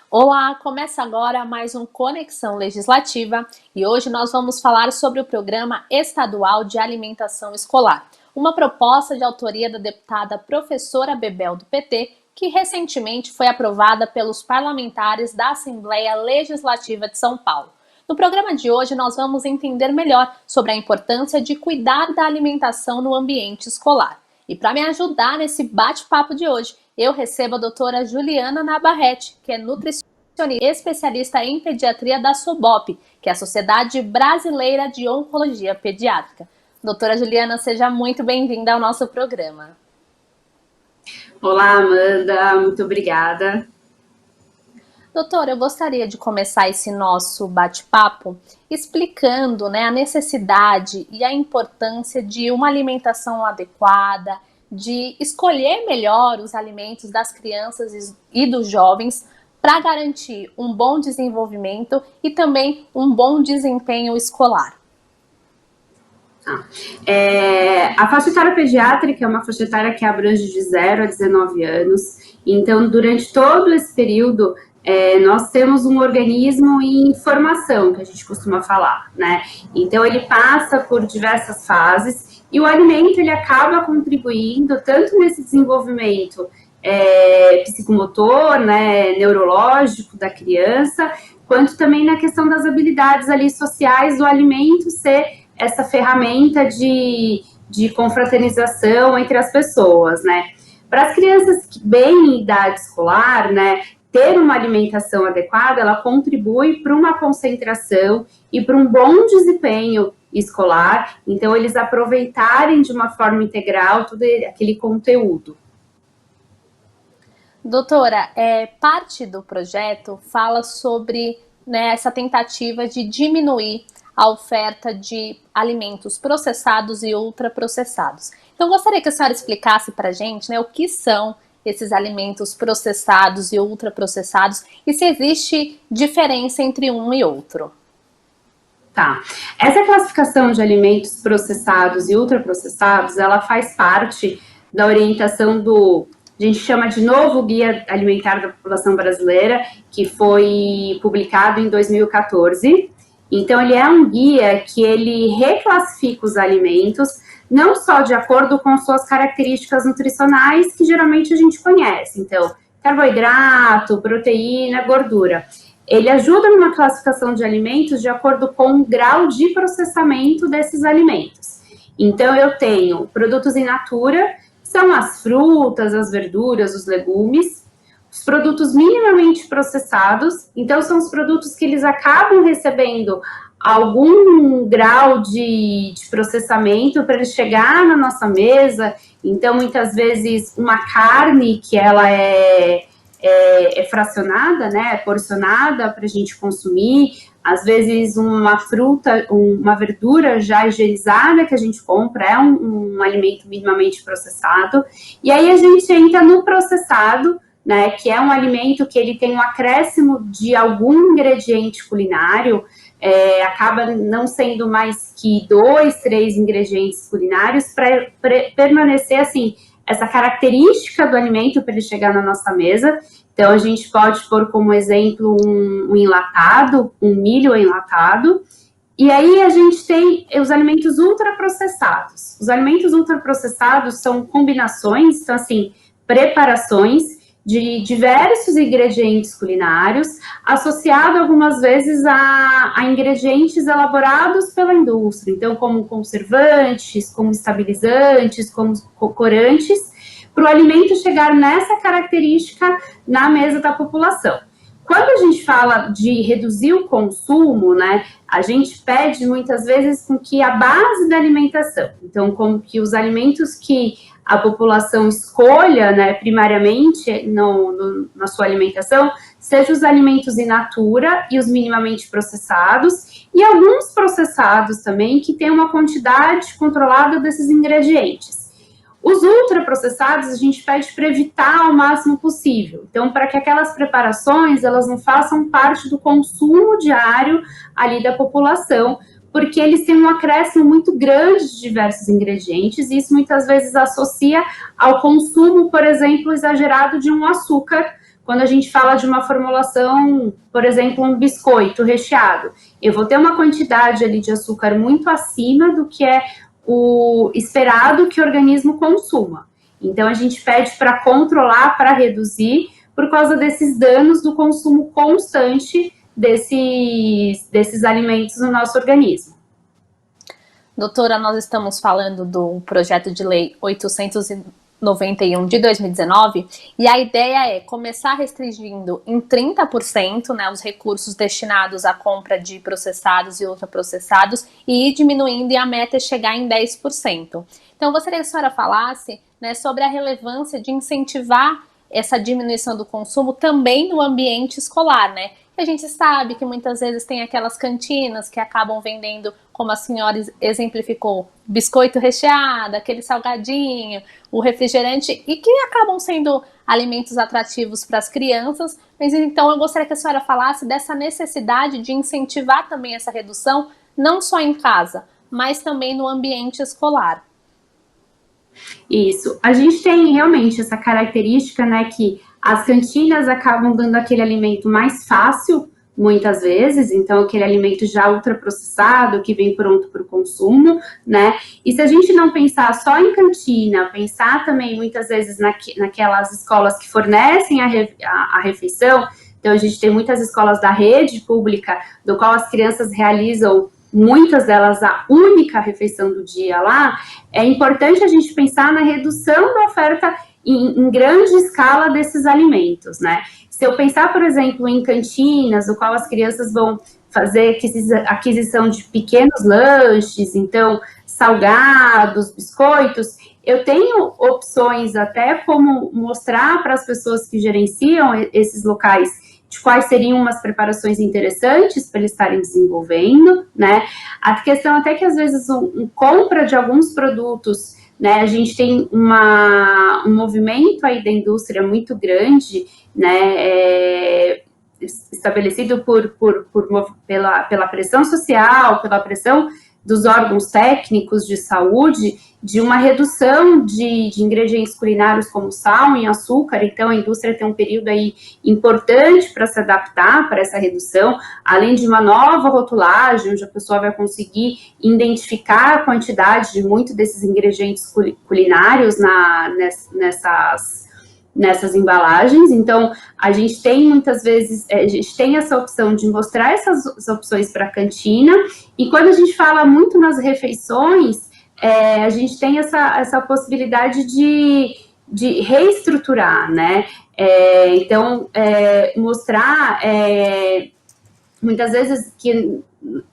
Olá, começa agora mais um Conexão Legislativa e hoje nós vamos falar sobre o Programa Estadual de Alimentação Escolar, uma proposta de autoria da deputada professora Bebel do PT, que recentemente foi aprovada pelos parlamentares da Assembleia Legislativa de São Paulo. No programa de hoje nós vamos entender melhor sobre a importância de cuidar da alimentação no ambiente escolar. E para me ajudar nesse bate-papo de hoje, eu recebo a doutora Juliana Navarrete, que é nutricionista especialista em pediatria da SOBOP, que é a Sociedade Brasileira de Oncologia Pediátrica. Doutora Juliana, seja muito bem-vinda ao nosso programa. Olá, Amanda, muito obrigada. Doutora, eu gostaria de começar esse nosso bate-papo explicando, a necessidade e a importância de uma alimentação adequada, de escolher melhor os alimentos das crianças e dos jovens para garantir um bom desenvolvimento e também um bom desempenho escolar. A faixa etária pediátrica é uma faixa etária que abrange de 0 a 19 anos, então durante todo esse período nós temos um organismo em formação, que a gente costuma falar, né? Então ele passa por diversas fases e o alimento ele acaba contribuindo tanto nesse desenvolvimento psicomotor, né, neurológico da criança, quanto também na questão das habilidades ali sociais do alimento ser essa ferramenta de confraternização entre as pessoas, né? Para as crianças bem em idade escolar, né, ter uma alimentação adequada, ela contribui para uma concentração e para um bom desempenho escolar, então eles aproveitarem de uma forma integral todo aquele conteúdo. Doutora, parte do projeto fala sobre essa tentativa de diminuir a oferta de alimentos processados e ultraprocessados. Então, gostaria que a senhora explicasse para a gente o que são esses alimentos processados e ultraprocessados e se existe diferença entre um e outro. Tá. Essa classificação de alimentos processados e ultraprocessados, ela faz parte da orientação a gente chama de novo Guia Alimentar da População Brasileira, que foi publicado em 2014. Então, ele é um guia que ele reclassifica os alimentos, não só de acordo com suas características nutricionais, que geralmente a gente conhece. Então, carboidrato, proteína, gordura. Ele ajuda numa classificação de alimentos de acordo com o grau de processamento desses alimentos. Então, eu tenho produtos in natura, são as frutas, as verduras, os legumes. Os produtos minimamente processados, então são os produtos que eles acabam recebendo algum grau de processamento para ele chegar na nossa mesa. Então, muitas vezes, uma carne que ela é fracionada, né, porcionada para a gente consumir, às vezes uma fruta, uma verdura já higienizada que a gente compra, é um alimento minimamente processado, e aí a gente entra no processado, né, que é um alimento que ele tem um acréscimo de algum ingrediente culinário, acaba não sendo mais que 2, 3 ingredientes culinários para permanecer, assim, essa característica do alimento para ele chegar na nossa mesa. Então, a gente pode pôr como exemplo um enlatado, um milho enlatado, e aí a gente tem os alimentos ultraprocessados. Os alimentos ultraprocessados são combinações, então, assim, preparações de diversos ingredientes culinários, associado algumas vezes a ingredientes elaborados pela indústria, então como conservantes, como estabilizantes, como corantes, para o alimento chegar nessa característica na mesa da população. Quando a gente fala de reduzir o consumo, né, a gente pede muitas vezes com que a base da alimentação, então como que os alimentos que a população escolha, né, primariamente na sua alimentação, sejam os alimentos in natura e os minimamente processados, e alguns processados também que têm uma quantidade controlada desses ingredientes. Os ultraprocessados a gente pede para evitar ao máximo possível. Então, para que aquelas preparações, elas não façam parte do consumo diário ali da população, porque eles têm um acréscimo muito grande de diversos ingredientes, e isso muitas vezes associa ao consumo, por exemplo, exagerado de um açúcar quando a gente fala de uma formulação, por exemplo, um biscoito recheado. Eu vou ter uma quantidade ali de açúcar muito acima do que é o esperado que o organismo consuma. Então, a gente pede para controlar, para reduzir, por causa desses danos do consumo constante desses alimentos no nosso organismo. Doutora, nós estamos falando do projeto de lei 891 de 2019 e a ideia é começar restringindo em 30%, né, os recursos destinados à compra de processados e ultraprocessados e ir diminuindo, e a meta é chegar em 10%. Então, eu gostaria que a senhora falasse, né, sobre a relevância de incentivar essa diminuição do consumo também no ambiente escolar, né? A gente sabe que muitas vezes tem aquelas cantinas que acabam vendendo, como a senhora exemplificou, biscoito recheado, aquele salgadinho, o refrigerante, e que acabam sendo alimentos atrativos para as crianças. Mas então eu gostaria que a senhora falasse dessa necessidade de incentivar também essa redução, não só em casa, mas também no ambiente escolar. Isso. A gente tem realmente essa característica, né, que as cantinas acabam dando aquele alimento mais fácil, muitas vezes, então aquele alimento já ultraprocessado, que vem pronto para o consumo, né, e se a gente não pensar só em cantina, pensar também muitas vezes naquelas escolas que fornecem a refeição, então a gente tem muitas escolas da rede pública, do qual as crianças realizam, muitas delas, a única refeição do dia lá, é importante a gente pensar na redução da oferta em grande escala desses alimentos, né? Se eu pensar, por exemplo, em cantinas, no qual as crianças vão fazer aquisição de pequenos lanches, então, salgados, biscoitos, eu tenho opções até como mostrar para as pessoas que gerenciam esses locais de quais seriam umas preparações interessantes para eles estarem desenvolvendo, né? A questão até que, às vezes, compra de alguns produtos, né? A gente tem um movimento aí da indústria muito grande, né? Estabelecido pela pressão social, pela pressão dos órgãos técnicos de saúde, de uma redução de ingredientes culinários como sal e açúcar. Então, a indústria tem um período aí importante para se adaptar para essa redução, além de uma nova rotulagem, onde a pessoa vai conseguir identificar a quantidade de muitos desses ingredientes culinários nessas embalagens. Então, a gente tem muitas vezes, a gente tem essa opção de mostrar essas opções para a cantina, e quando a gente fala muito nas refeições, a gente tem essa possibilidade de reestruturar, né? Então, mostrar muitas vezes que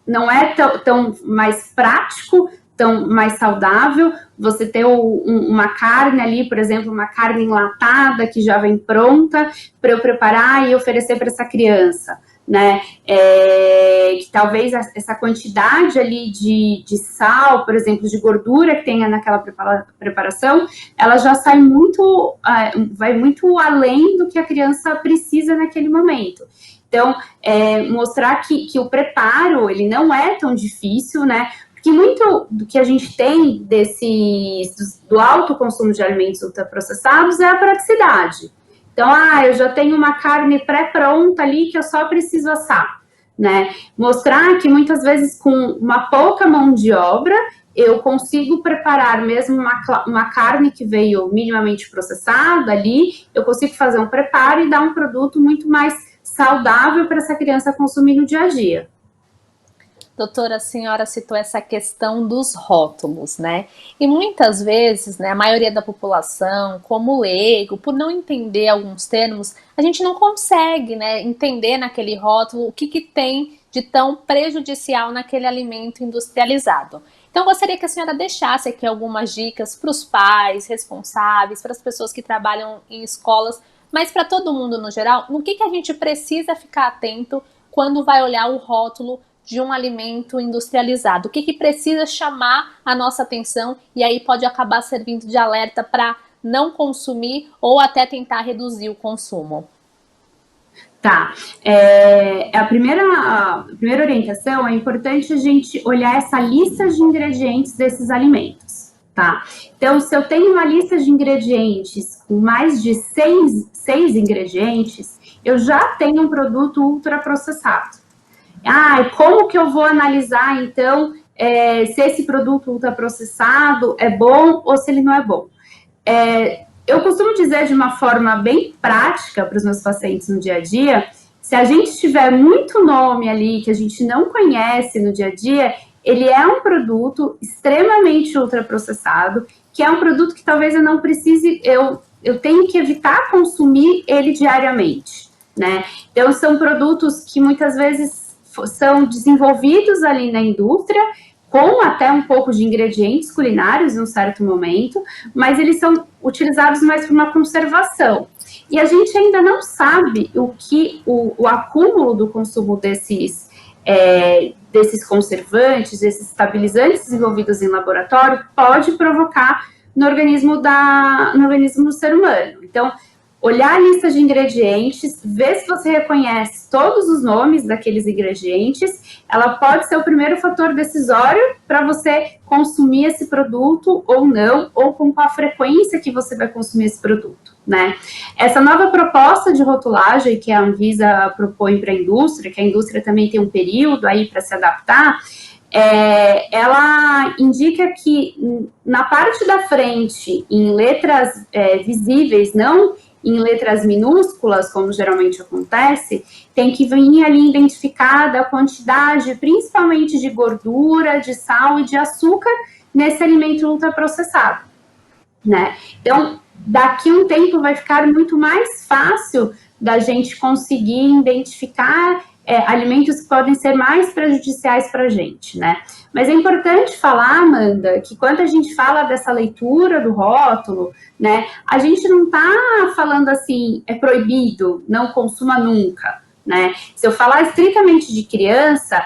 não é tão mais prático, tão mais saudável, você ter uma carne ali, por exemplo, uma carne enlatada que já vem pronta para eu preparar e oferecer para essa criança, né? Que talvez essa quantidade ali de sal, por exemplo, de gordura que tenha naquela preparação, ela já sai vai muito além do que a criança precisa naquele momento. Então, mostrar que o preparo, ele não é tão difícil, né? Porque muito do que a gente tem do alto consumo de alimentos ultraprocessados é a praticidade. Então, eu já tenho uma carne pré-pronta ali que eu só preciso assar, né? Mostrar que muitas vezes com uma pouca mão de obra, eu consigo preparar mesmo uma carne que veio minimamente processada ali, eu consigo fazer um preparo e dar um produto muito mais saudável para essa criança consumir no dia a dia. Doutora, a senhora citou essa questão dos rótulos, né? E muitas vezes, né, a maioria da população, como leigo, por não entender alguns termos, a gente não consegue, né, entender naquele rótulo o que tem de tão prejudicial naquele alimento industrializado. Então, gostaria que a senhora deixasse aqui algumas dicas para os pais responsáveis, para as pessoas que trabalham em escolas, mas para todo mundo no geral, no que a gente precisa ficar atento quando vai olhar o rótulo de um alimento industrializado, o que precisa chamar a nossa atenção e aí pode acabar servindo de alerta para não consumir ou até tentar reduzir o consumo. Tá, a primeira orientação, é importante a gente olhar essa lista de ingredientes desses alimentos, tá? Então, se eu tenho uma lista de ingredientes com mais de seis ingredientes, eu já tenho um produto ultraprocessado. Como que eu vou analisar, então, se esse produto ultraprocessado é bom ou se ele não é bom? Eu costumo dizer de uma forma bem prática para os meus pacientes no dia a dia, se a gente tiver muito nome ali que a gente não conhece no dia a dia, ele é um produto extremamente ultraprocessado, que é um produto que talvez eu não precise, eu tenho que evitar consumir ele diariamente, né? Então, são produtos que muitas vezes são desenvolvidos ali na indústria, com até um pouco de ingredientes culinários em um certo momento, mas eles são utilizados mais para uma conservação. E a gente ainda não sabe o que o acúmulo do consumo desses conservantes, desses estabilizantes desenvolvidos em laboratório pode provocar no organismo do ser humano. Então, olhar a lista de ingredientes, ver se você reconhece todos os nomes daqueles ingredientes, ela pode ser o primeiro fator decisório para você consumir esse produto ou não, ou com qual frequência que você vai consumir esse produto, né? Essa nova proposta de rotulagem que a Anvisa propõe para a indústria, que a indústria também tem um período aí para se adaptar, ela indica que na parte da frente, em letras visíveis, não em letras minúsculas, como geralmente acontece, tem que vir ali identificada a quantidade, principalmente de gordura, de sal e de açúcar nesse alimento ultraprocessado, né? Então, daqui a um tempo vai ficar muito mais fácil da gente conseguir identificar alimentos que podem ser mais prejudiciais para a gente, né? Mas é importante falar, Amanda, que quando a gente fala dessa leitura do rótulo, né, a gente não está falando assim, é proibido, não consuma nunca, né? Se eu falar estritamente de criança,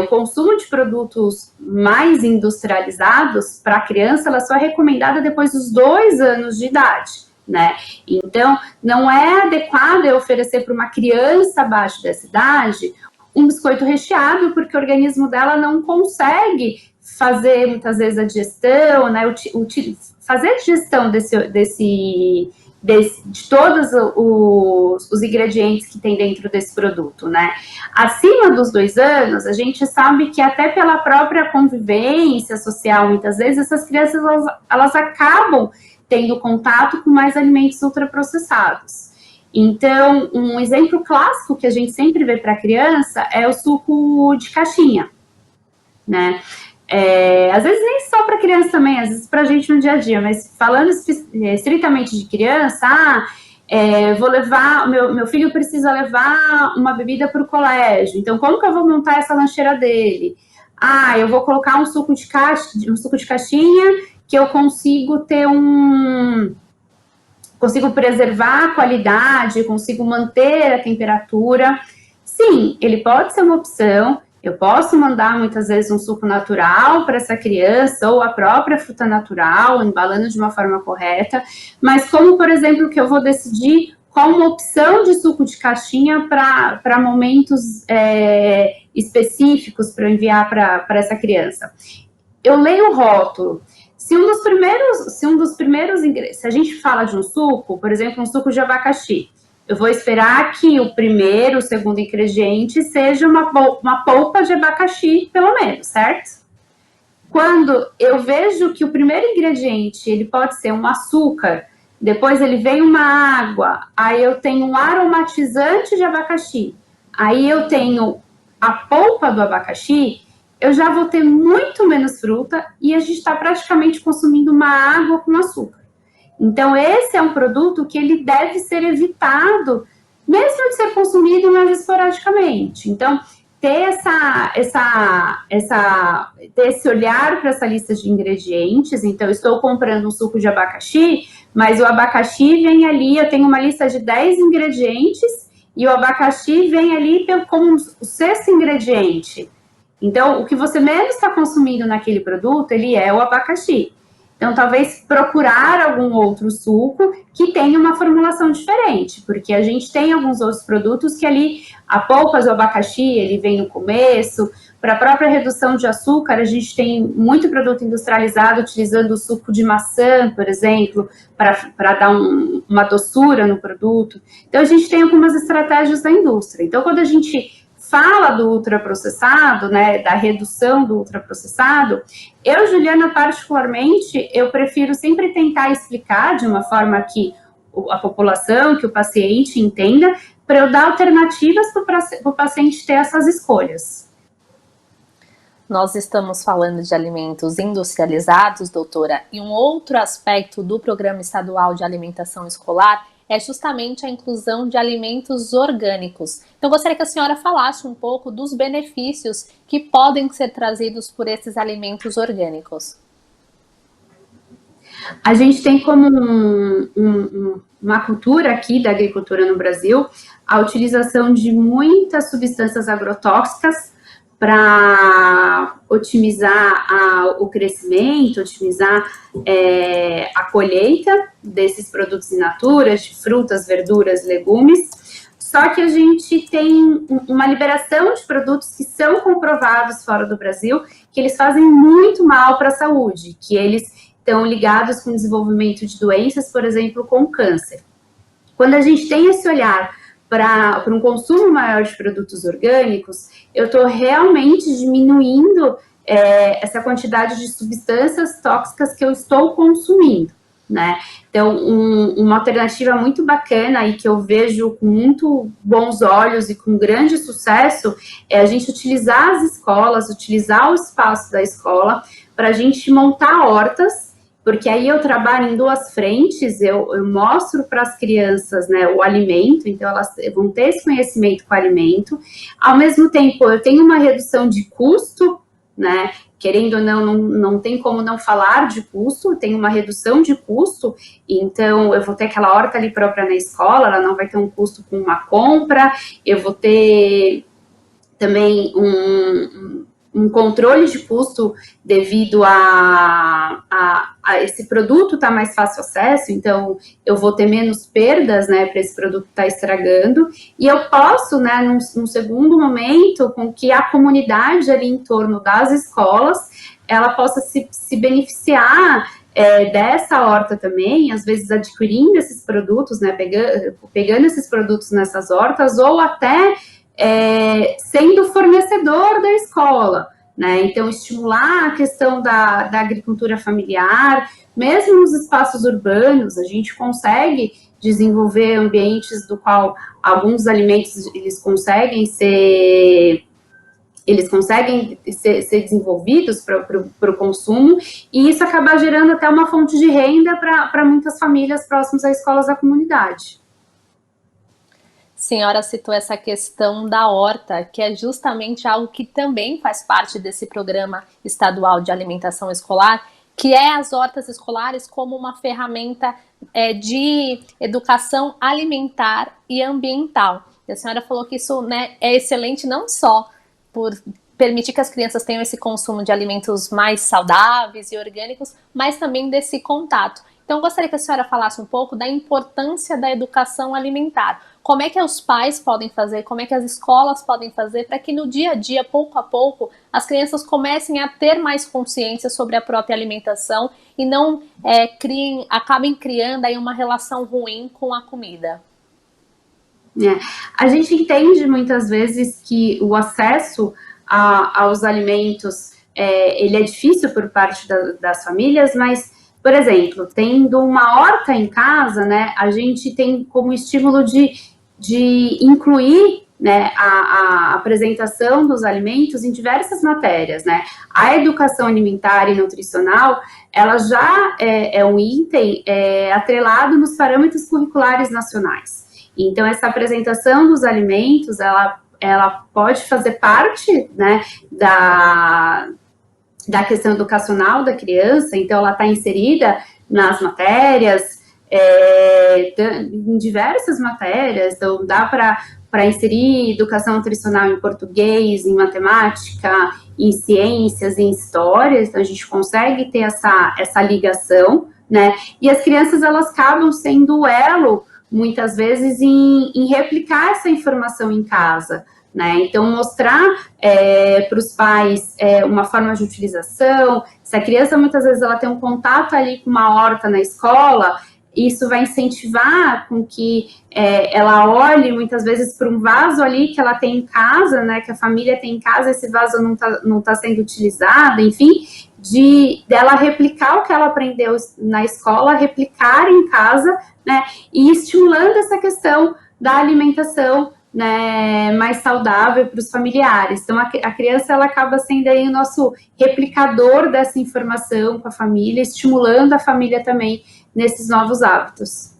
o consumo de produtos mais industrializados para a criança, ela só é recomendada depois dos 2 anos de idade, né? Então, não é adequado eu oferecer para uma criança abaixo dessa idade um biscoito recheado, porque o organismo dela não consegue fazer, muitas vezes, a digestão, né? Fazer a digestão de todos os ingredientes que tem dentro desse produto, né? Acima dos 2 anos, a gente sabe que até pela própria convivência social, muitas vezes, essas crianças, elas acabam tendo contato com mais alimentos ultraprocessados. Então, um exemplo clássico que a gente sempre vê para a criança é o suco de caixinha, né? Às vezes nem só para criança também, às vezes para a gente no dia a dia, mas falando estritamente de criança, vou levar, meu filho precisa levar uma bebida para o colégio, então como que eu vou montar essa lancheira dele? Eu vou colocar um suco de caixinha que eu consigo ter consigo preservar a qualidade, consigo manter a temperatura. Sim, ele pode ser uma opção. Eu posso mandar, muitas vezes, um suco natural para essa criança, ou a própria fruta natural, embalando de uma forma correta, mas como, por exemplo, que eu vou decidir qual uma opção de suco de caixinha para momentos específicos para enviar para essa criança. Eu leio o rótulo. Se a gente fala de um suco, por exemplo, um suco de abacaxi, eu vou esperar que o primeiro, o segundo ingrediente seja uma polpa de abacaxi, pelo menos, certo? Quando eu vejo que o primeiro ingrediente, ele pode ser um açúcar, depois ele vem uma água, aí eu tenho um aromatizante de abacaxi, aí eu tenho a polpa do abacaxi, eu já vou ter muito menos fruta e a gente está praticamente consumindo uma água com açúcar. Então, esse é um produto que ele deve ser evitado, mesmo de ser consumido mais esporadicamente. Então, ter esse olhar para essa lista de ingredientes. Então, eu estou comprando um suco de abacaxi, mas o abacaxi vem ali, eu tenho uma lista de 10 ingredientes e o abacaxi vem ali como o 6º ingrediente. Então, o que você menos está consumindo naquele produto, ele é o abacaxi. Então, talvez procurar algum outro suco que tenha uma formulação diferente, porque a gente tem alguns outros produtos que ali, a polpa do abacaxi, ele vem no começo. Para a própria redução de açúcar, a gente tem muito produto industrializado utilizando o suco de maçã, por exemplo, para dar uma doçura no produto. Então, a gente tem algumas estratégias da indústria. Então, quando a gente fala do ultraprocessado, né, da redução do ultraprocessado, eu, Juliana, particularmente, eu prefiro sempre tentar explicar de uma forma que a população, que o paciente entenda, para eu dar alternativas para o paciente ter essas escolhas. Nós estamos falando de alimentos industrializados, doutora, e um outro aspecto do Programa Estadual de Alimentação Escolar é justamente a inclusão de alimentos orgânicos. Então, gostaria que a senhora falasse um pouco dos benefícios que podem ser trazidos por esses alimentos orgânicos. A gente tem como uma cultura aqui da agricultura no Brasil a utilização de muitas substâncias agrotóxicas para otimizar o crescimento, otimizar a colheita desses produtos in natura, de frutas, verduras, legumes. Só que a gente tem uma liberação de produtos que são comprovados fora do Brasil, que eles fazem muito mal para a saúde, que eles estão ligados com o desenvolvimento de doenças, por exemplo, com câncer. Quando a gente tem esse olhar para um consumo maior de produtos orgânicos, eu estou realmente diminuindo essa quantidade de substâncias tóxicas que eu estou consumindo, né? Então, uma alternativa muito bacana e que eu vejo com muito bons olhos e com grande sucesso é a gente utilizar as escolas, utilizar o espaço da escola para a gente montar hortas, porque aí eu trabalho em duas frentes, eu mostro para as crianças, né, o alimento, então elas vão ter esse conhecimento com o alimento, ao mesmo tempo eu tenho uma redução de custo, né, querendo ou não tem como não falar de custo, tem uma redução de custo, então eu vou ter aquela horta ali própria na escola, ela não vai ter um custo com uma compra, eu vou ter também um controle de custo devido a esse produto estar mais fácil acesso, então eu vou ter menos perdas, né, para esse produto estar estragando, e eu posso, né, num segundo momento, com que a comunidade ali em torno das escolas, ela possa se beneficiar dessa horta também, às vezes adquirindo esses produtos, né, pegando esses produtos nessas hortas, ou até sendo fornecedor da escola, né? Então, estimular a questão da agricultura familiar, mesmo nos espaços urbanos, a gente consegue desenvolver ambientes do qual alguns alimentos eles conseguem ser desenvolvidos para o consumo, e isso acaba gerando até uma fonte de renda para muitas famílias próximas às escolas da comunidade. A senhora citou essa questão da horta, que é justamente algo que também faz parte desse programa estadual de alimentação escolar, que é as hortas escolares como uma ferramenta de educação alimentar e ambiental. E a senhora falou que isso, né, é excelente não só por permitir que as crianças tenham esse consumo de alimentos mais saudáveis e orgânicos, mas também desse contato. Então, eu gostaria que a senhora falasse um pouco da importância da educação alimentar. Como é que os pais podem fazer, como é que as escolas podem fazer para que no dia a dia, pouco a pouco, as crianças comecem a ter mais consciência sobre a própria alimentação e não acabem criando aí uma relação ruim com a comida? A gente entende muitas vezes que o acesso aos alimentos ele é difícil por parte das famílias, mas, por exemplo, tendo uma horta em casa, né, a gente tem como estímulo de incluir, né, a apresentação dos alimentos em diversas matérias, né? A educação alimentar e nutricional, ela já é um item atrelado nos parâmetros curriculares nacionais. Então, essa apresentação dos alimentos, ela pode fazer parte, né, da questão educacional da criança, então ela está inserida nas matérias, em diversas matérias, então dá para inserir educação nutricional em português, em matemática, em ciências, em histórias, então a gente consegue ter essa ligação, né? E as crianças, elas acabam sendo o elo, muitas vezes, em replicar essa informação em casa, né? Então, mostrar para os pais uma forma de utilização. Se a criança, muitas vezes, ela tem um contato ali com uma horta na escola, isso vai incentivar com que ela olhe, muitas vezes, para um vaso ali que ela tem em casa, né? Que a família tem em casa, esse vaso não tá sendo utilizado, enfim, dela replicar o que ela aprendeu na escola, replicar em casa, né? E estimulando essa questão da alimentação, né, mais saudável para os familiares. Então, a criança, ela acaba sendo aí o nosso replicador dessa informação com a família, estimulando a família também nesses novos hábitos.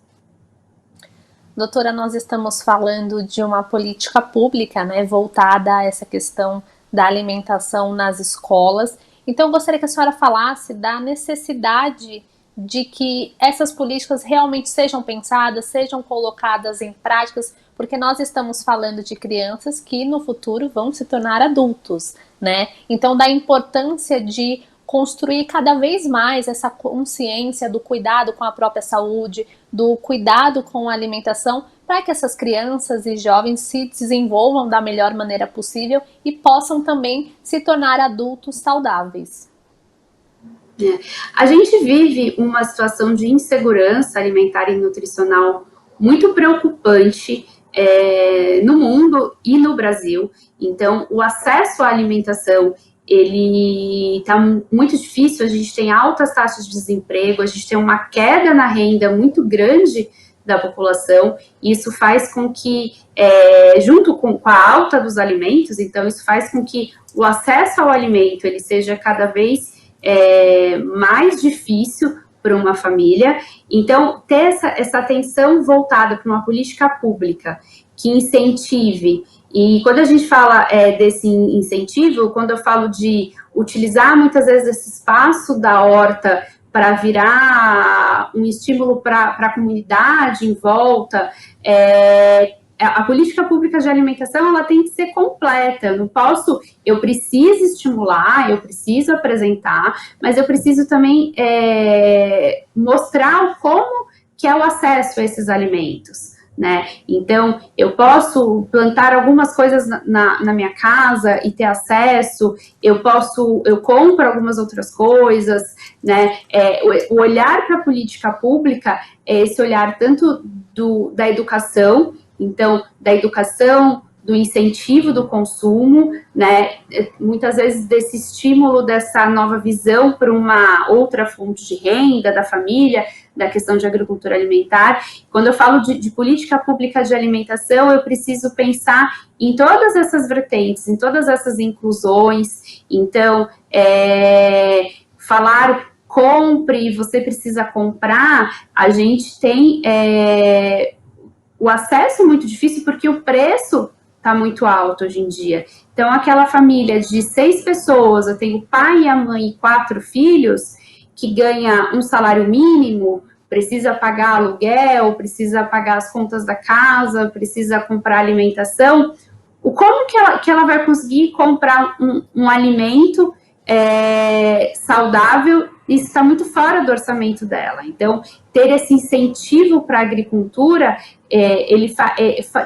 Doutora, nós estamos falando de uma política pública, né, voltada a essa questão da alimentação nas escolas. Então, eu gostaria que a senhora falasse da necessidade de que essas políticas realmente sejam pensadas, sejam colocadas em práticas, porque nós estamos falando de crianças que no futuro vão se tornar adultos, né? Então, da importância de construir cada vez mais essa consciência do cuidado com a própria saúde, do cuidado com a alimentação, para que essas crianças e jovens se desenvolvam da melhor maneira possível e possam também se tornar adultos saudáveis. A gente vive uma situação de insegurança alimentar e nutricional muito preocupante no mundo e no Brasil. Então, o acesso à alimentação, ele está muito difícil, a gente tem altas taxas de desemprego, a gente tem uma queda na renda muito grande da população, e isso faz com que, junto com a alta dos alimentos, então isso faz com que o acesso ao alimento ele seja cada vez mais difícil para uma família. Então, ter essa atenção voltada para uma política pública que incentive, e quando a gente fala desse incentivo, quando eu falo de utilizar muitas vezes esse espaço da horta para virar um estímulo para a comunidade em volta, a política pública de alimentação, ela tem que ser completa. Eu preciso estimular, eu preciso apresentar, mas eu preciso também mostrar como que é o acesso a esses alimentos, né? Então, eu posso plantar algumas coisas na minha casa e ter acesso, eu compro algumas outras coisas, né? O olhar para a política pública é esse olhar tanto da educação, então, da educação, do incentivo do consumo, né, muitas vezes desse estímulo, dessa nova visão para uma outra fonte de renda da família, da questão de agricultura alimentar. Quando eu falo de política pública de alimentação, eu preciso pensar em todas essas vertentes, em todas essas inclusões. Então, falar compre, você precisa comprar, a gente tem o acesso muito difícil porque o preço está muito alto hoje em dia. Então, aquela família de 6 pessoas, eu tenho o pai, a mãe e 4 filhos, que ganha um salário mínimo, precisa pagar aluguel, precisa pagar as contas da casa, precisa comprar alimentação, como que ela vai conseguir comprar um alimento saudável? Isso está muito fora do orçamento dela. Então, ter esse incentivo para a agricultura, ele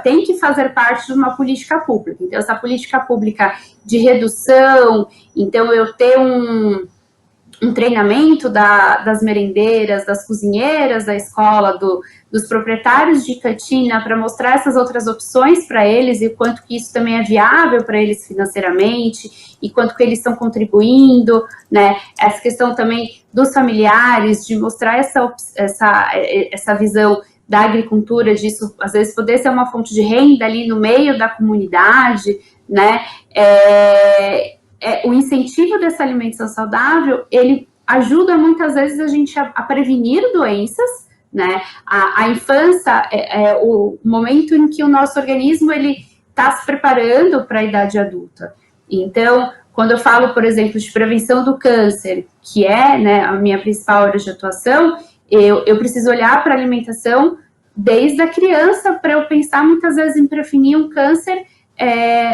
tem que fazer parte de uma política pública. Então, essa política pública de redução, então eu ter um treinamento das merendeiras, das cozinheiras da escola, dos proprietários de cantina, para mostrar essas outras opções para eles e o quanto que isso também é viável para eles financeiramente e quanto que eles estão contribuindo, né? Essa questão também dos familiares, de mostrar essa visão da agricultura, disso às vezes poder ser uma fonte de renda ali no meio da comunidade, né? O incentivo dessa alimentação saudável, ele ajuda muitas vezes a gente a prevenir doenças, né? A infância é o momento em que o nosso organismo ele está se preparando para a idade adulta. Então, quando eu falo, por exemplo, de prevenção do câncer, que é, né, a minha principal área de atuação, eu preciso olhar para a alimentação desde a criança, para eu pensar muitas vezes em prevenir um câncer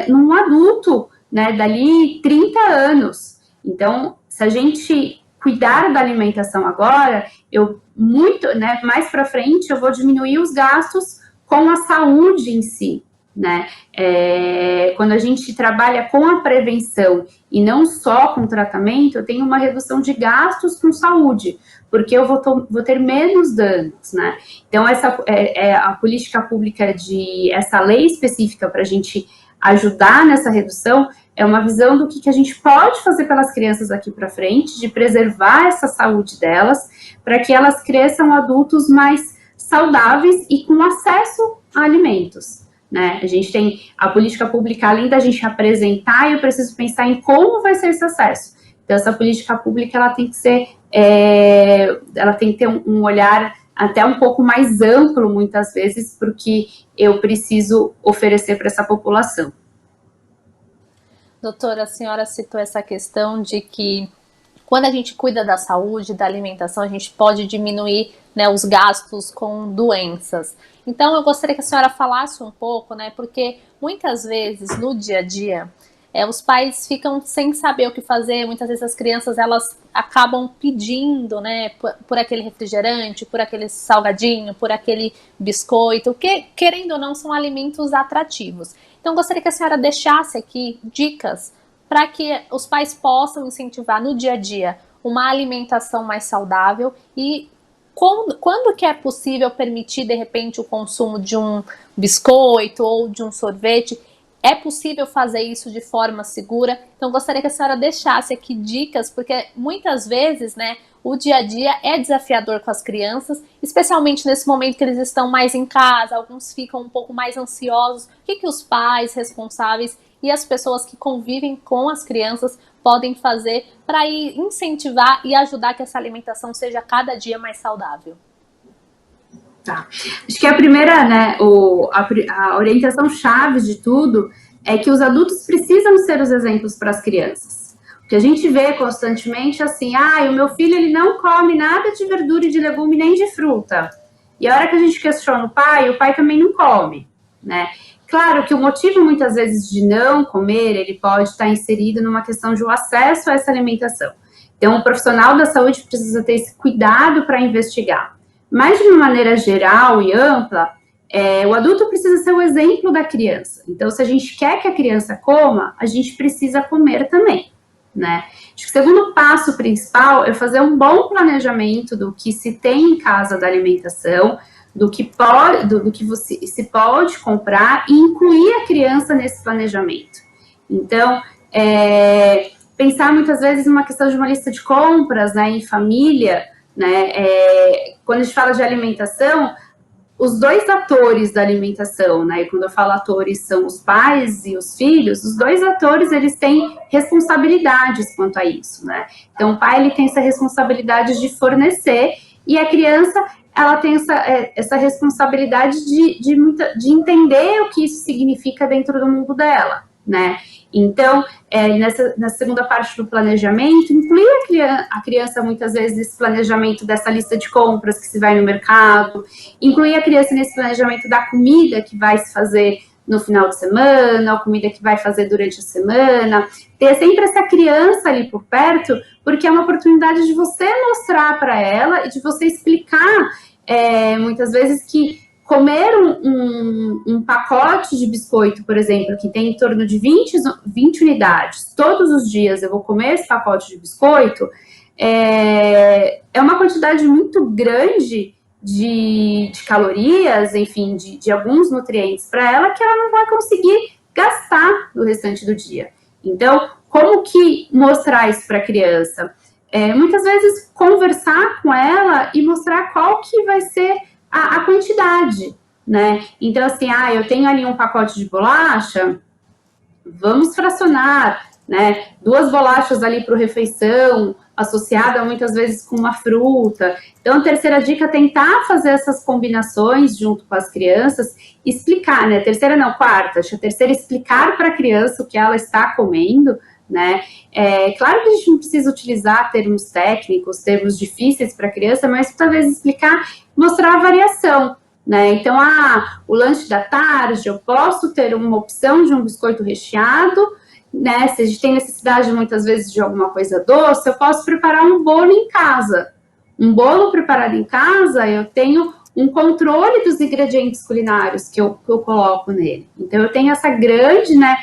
num adulto, né, dali 30 anos. Então, se a gente cuidar da alimentação agora, mais para frente, eu vou diminuir os gastos com a saúde em si, né? Quando a gente trabalha com a prevenção e não só com o tratamento, eu tenho uma redução de gastos com saúde, porque eu vou ter menos danos, né? Então, a política pública essa lei específica para a gente ajudar nessa redução é uma visão do que a gente pode fazer pelas crianças aqui para frente, de preservar essa saúde delas, para que elas cresçam adultos mais saudáveis e com acesso a alimentos, né? A gente tem a política pública, além da gente apresentar, eu preciso pensar em como vai ser esse acesso. Então, essa política pública, ela tem que ser, ela tem que ter um olhar até um pouco mais amplo, muitas vezes, para o que eu preciso oferecer para essa população. Doutora, a senhora citou essa questão de que quando a gente cuida da saúde, da alimentação, a gente pode diminuir, né, os gastos com doenças. Então, eu gostaria que a senhora falasse um pouco, né, porque muitas vezes no dia a dia, os pais ficam sem saber o que fazer, muitas vezes as crianças elas acabam pedindo, né, por aquele refrigerante, por aquele salgadinho, por aquele biscoito, que, querendo ou não, são alimentos atrativos. Então, gostaria que a senhora deixasse aqui dicas para que os pais possam incentivar no dia a dia uma alimentação mais saudável e quando que é possível permitir, de repente, o consumo de um biscoito ou de um sorvete. É possível fazer isso de forma segura? Então, gostaria que a senhora deixasse aqui dicas, porque muitas vezes, né, o dia a dia é desafiador com as crianças, especialmente nesse momento que eles estão mais em casa, alguns ficam um pouco mais ansiosos. O que os pais responsáveis e as pessoas que convivem com as crianças podem fazer para incentivar e ajudar que essa alimentação seja cada dia mais saudável? Tá. Acho que a primeira, né, a orientação chave de tudo é que os adultos precisam ser os exemplos para as crianças. O que a gente vê constantemente assim, o meu filho ele não come nada de verdura e de legume nem de fruta. E a hora que a gente questiona o pai também não come, né? Claro que o motivo muitas vezes de não comer, ele pode estar inserido numa questão de acesso a essa alimentação. Então, o profissional da saúde precisa ter esse cuidado para investigar. Mas, de uma maneira geral e ampla, o adulto precisa ser o exemplo da criança. Então, se a gente quer que a criança coma, a gente precisa comer também, né? Acho que o segundo passo principal é fazer um bom planejamento do que se tem em casa da alimentação, do que você se pode comprar e incluir a criança nesse planejamento. Então, pensar muitas vezes numa questão de uma lista de compras, né, em família, né? Quando a gente fala de alimentação, os dois atores da alimentação, né? E quando eu falo atores, são os pais e os filhos. Os dois atores, eles têm responsabilidades quanto a isso, né? Então, o pai, ele tem essa responsabilidade de fornecer e a criança, ela tem essa responsabilidade de entender o que isso significa dentro do mundo dela, né? Então, nessa segunda parte do planejamento, incluir a criança muitas vezes nesse planejamento dessa lista de compras que se vai no mercado, incluir a criança nesse planejamento da comida que vai se fazer no final de semana, a comida que vai fazer durante a semana, ter sempre essa criança ali por perto, porque é uma oportunidade de você mostrar para ela e de você explicar, muitas vezes, que comer um pacote de biscoito, por exemplo, que tem em torno de 20 unidades, todos os dias eu vou comer esse pacote de biscoito, é uma quantidade muito grande de calorias, enfim, de alguns nutrientes para ela que ela não vai conseguir gastar no restante do dia. Então, como que mostrar isso para a criança? Muitas vezes conversar com ela e mostrar qual que vai ser a quantidade, né? Então, assim, eu tenho ali um pacote de bolacha, vamos fracionar, né? 2 bolachas ali para refeição, associada muitas vezes com uma fruta. Então, a terceira dica é tentar fazer essas combinações junto com as crianças, explicar, né? Terceira não, quarta, acho que a terceira é explicar para a criança o que ela está comendo, né? Claro que a gente não precisa utilizar termos técnicos, termos difíceis para a criança, mas talvez explicar, mostrar a variação, né? Então, o lanche da tarde, eu posso ter uma opção de um biscoito recheado, né? Se a gente tem necessidade, muitas vezes, de alguma coisa doce, eu posso preparar um bolo em casa. Um bolo preparado em casa, eu tenho um controle dos ingredientes culinários que eu coloco nele. Então, eu tenho essa grande, né,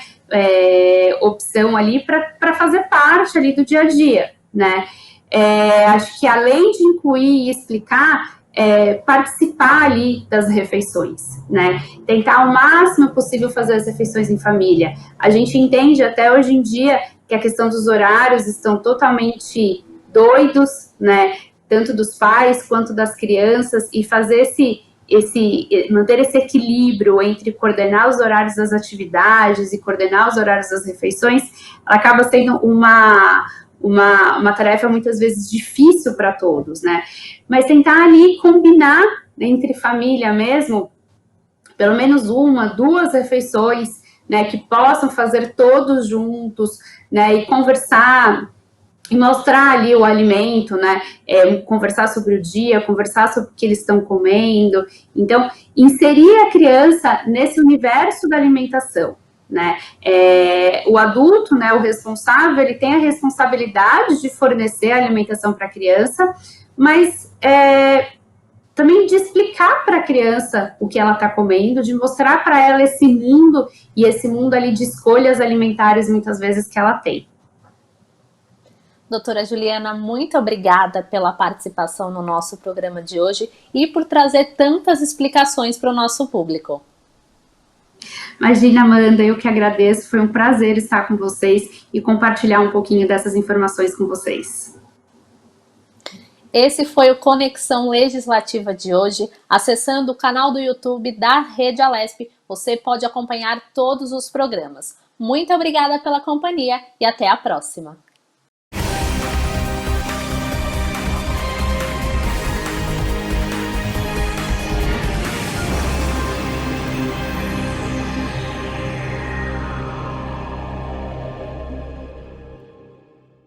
opção ali para fazer parte ali do dia a dia, né? Acho que além de incluir e explicar, participar ali das refeições, né? Tentar o máximo possível fazer as refeições em família. A gente entende até hoje em dia que a questão dos horários estão totalmente doidos, né? Tanto dos pais quanto das crianças, e fazer manter esse equilíbrio entre coordenar os horários das atividades e coordenar os horários das refeições, acaba sendo uma tarefa muitas vezes difícil para todos, né? Mas tentar ali combinar entre família mesmo, pelo menos 1, 2 refeições, né, que possam fazer todos juntos, né, e conversar e mostrar ali o alimento, né, conversar sobre o dia, conversar sobre o que eles estão comendo. Então, inserir a criança nesse universo da alimentação, né? O adulto, né, o responsável, ele tem a responsabilidade de fornecer a alimentação para a criança, mas também de explicar para a criança o que ela está comendo, de mostrar para ela esse mundo, e esse mundo ali de escolhas alimentares, muitas vezes, que ela tem. Doutora Juliana, muito obrigada pela participação no nosso programa de hoje e por trazer tantas explicações para o nosso público. Imagina, Amanda, eu que agradeço, foi um prazer estar com vocês e compartilhar um pouquinho dessas informações com vocês. Esse foi o Conexão Legislativa de hoje. Acessando o canal do YouTube da Rede Alesp, você pode acompanhar todos os programas. Muito obrigada pela companhia e até a próxima.